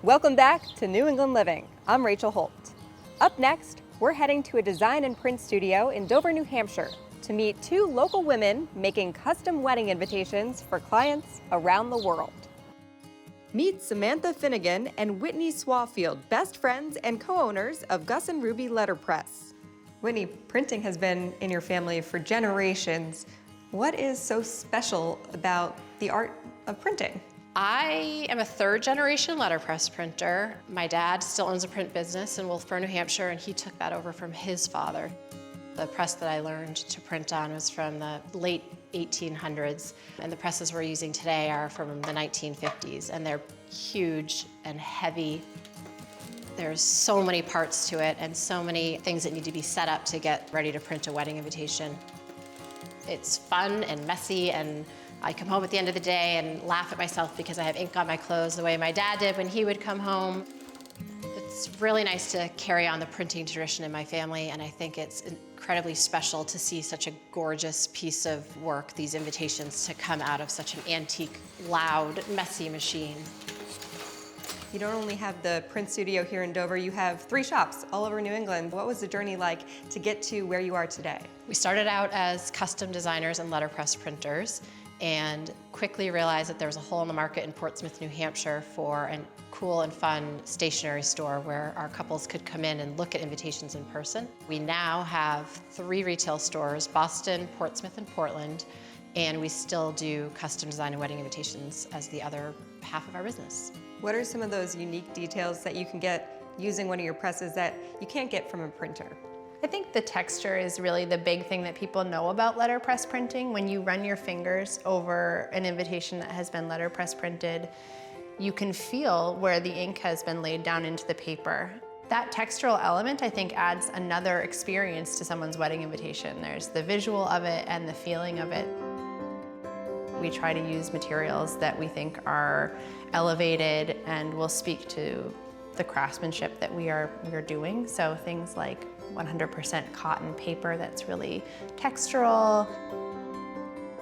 Welcome back to New England Living. I'm Rachel Holt. Up next, we're heading to a design and print studio in Dover, New Hampshire to meet two local women making custom wedding invitations for clients around the world. Meet Samantha Finigan and Whitney Swaffield, best friends and co-owners of Gus and Ruby Letterpress. Whitney, printing has been in your family for generations. What is so special about the art of printing? I am a third-generation letterpress printer. My dad still owns a print business in Wolfboro, New Hampshire, and he took that over from his father. The press that I learned to print on was from the late 1800s, and the presses we're using today are from the 1950s, and they're huge and heavy. There's so many parts to it and so many things that need to be set up to get ready to print a wedding invitation. It's fun and messy, and I come home at the end of the day and laugh at myself because I have ink on my clothes the way my dad did when he would come home. It's really nice to carry on the printing tradition in my family, and I think it's incredibly special to see such a gorgeous piece of work, these invitations, to come out of such an antique, loud, messy machine. You don't only have the print studio here in Dover, you have 3 shops all over New England. What was the journey like to get to where you are today? We started out as custom designers and letterpress printers, and quickly realized that there was a hole in the market in Portsmouth, New Hampshire for a cool and fun stationery store where our couples could come in and look at invitations in person. We now have 3 retail stores, Boston, Portsmouth, and Portland, and we still do custom design and wedding invitations as the other half of our business. What are some of those unique details that you can get using one of your presses that you can't get from a printer? I think the texture is really the big thing that people know about letterpress printing. When you run your fingers over an invitation that has been letterpress printed, you can feel where the ink has been laid down into the paper. That textural element, I think, adds another experience to someone's wedding invitation. There's the visual of it and the feeling of it. We try to use materials that we think are elevated and will speak to the craftsmanship that we're doing. So things like 100% cotton paper that's really textural,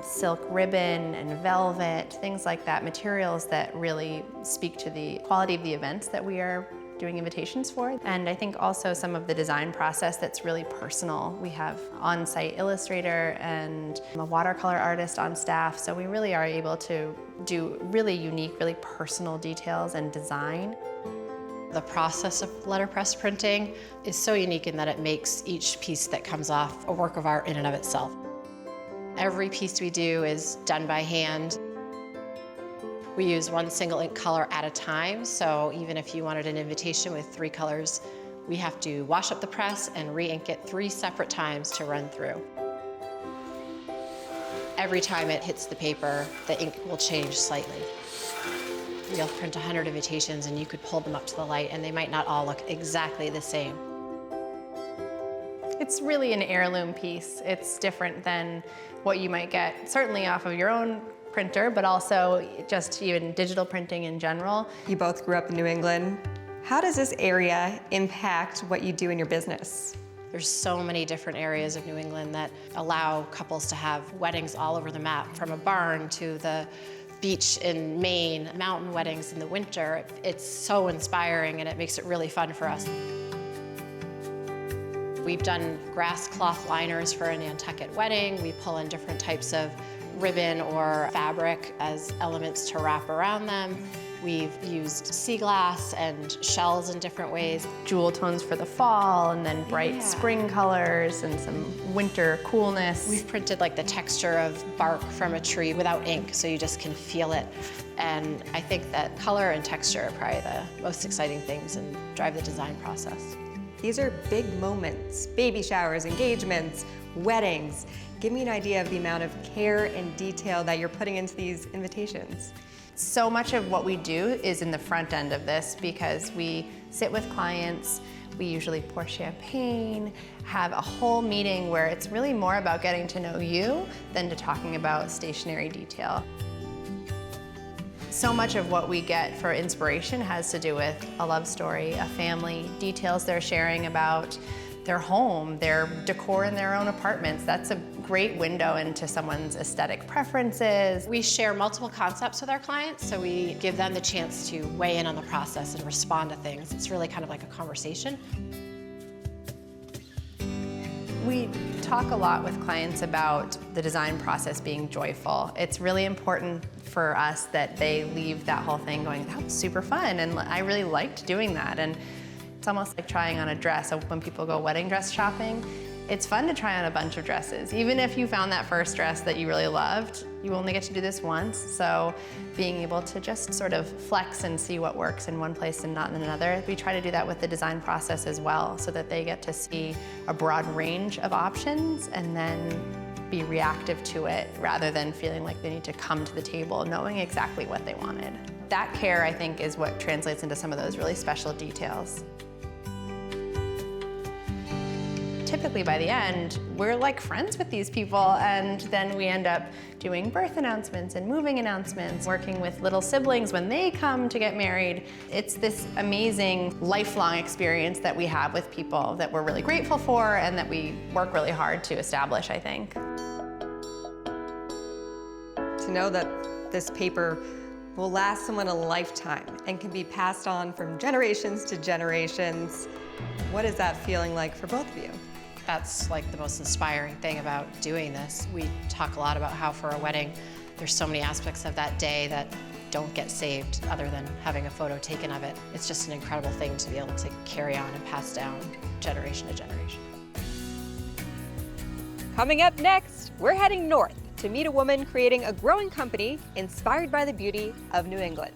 silk ribbon and velvet, things like that, materials that really speak to the quality of the events that we are doing invitations for. And I think also some of the design process that's really personal. We have on-site illustrator and a watercolor artist on staff, so we really are able to do really unique, really personal details and design. The process of letterpress printing is so unique in that it makes each piece that comes off a work of art in and of itself. Every piece we do is done by hand. We use one single ink color at a time, so even if you wanted an invitation with 3 colors, we have to wash up the press and re-ink it 3 separate times to run through. Every time it hits the paper, the ink will change slightly. You'll print 100 invitations and you could pull them up to the light and they might not all look exactly the same. It's really an heirloom piece. It's different than what you might get certainly off of your own printer, but also just even digital printing in general. You both grew up in New England. How does this area impact what you do in your business? There's so many different areas of New England that allow couples to have weddings all over the map, from a barn to the beach in Maine, mountain weddings in the winter. It's so inspiring and it makes it really fun for us. We've done grass cloth liners for a Nantucket wedding. We pull in different types of ribbon or fabric as elements to wrap around them. We've used sea glass and shells in different ways. Jewel tones for the fall, and then bright spring colors and some winter coolness. We've printed like the texture of bark from a tree without ink, so you just can feel it. And I think that color and texture are probably the most exciting things and drive the design process. These are big moments, baby showers, engagements, weddings. Give me an idea of the amount of care and detail that you're putting into these invitations. So much of what we do is in the front end of this because we sit with clients, we usually pour champagne, have a whole meeting where it's really more about getting to know you than to talking about stationery detail. So much of what we get for inspiration has to do with a love story, a family, details they're sharing about their home, their decor in their own apartments. That's a great window into someone's aesthetic preferences. We share multiple concepts with our clients, so we give them the chance to weigh in on the process and respond to things. It's really kind of like a conversation. We talk a lot with clients about the design process being joyful. It's really important for us that they leave that whole thing going, that was super fun, and I really liked doing that. And it's almost like trying on a dress. So when people go wedding dress shopping, it's fun to try on a bunch of dresses. Even if you found that first dress that you really loved, you only get to do this once. So being able to just sort of flex and see what works in one place and not in another. We try to do that with the design process as well, so that they get to see a broad range of options and then be reactive to it rather than feeling like they need to come to the table knowing exactly what they wanted. That care, I think, is what translates into some of those really special details. Typically by the end, we're like friends with these people, and then we end up doing birth announcements and moving announcements, working with little siblings when they come to get married. It's this amazing lifelong experience that we have with people that we're really grateful for and that we work really hard to establish, I think. To know that this paper will last someone a lifetime and can be passed on from generations to generations, what is that feeling like for both of you? That's like the most inspiring thing about doing this. We talk a lot about how for a wedding, there's so many aspects of that day that don't get saved other than having a photo taken of it. It's just an incredible thing to be able to carry on and pass down generation to generation. Coming up next, we're heading north to meet a woman creating a growing company inspired by the beauty of New England.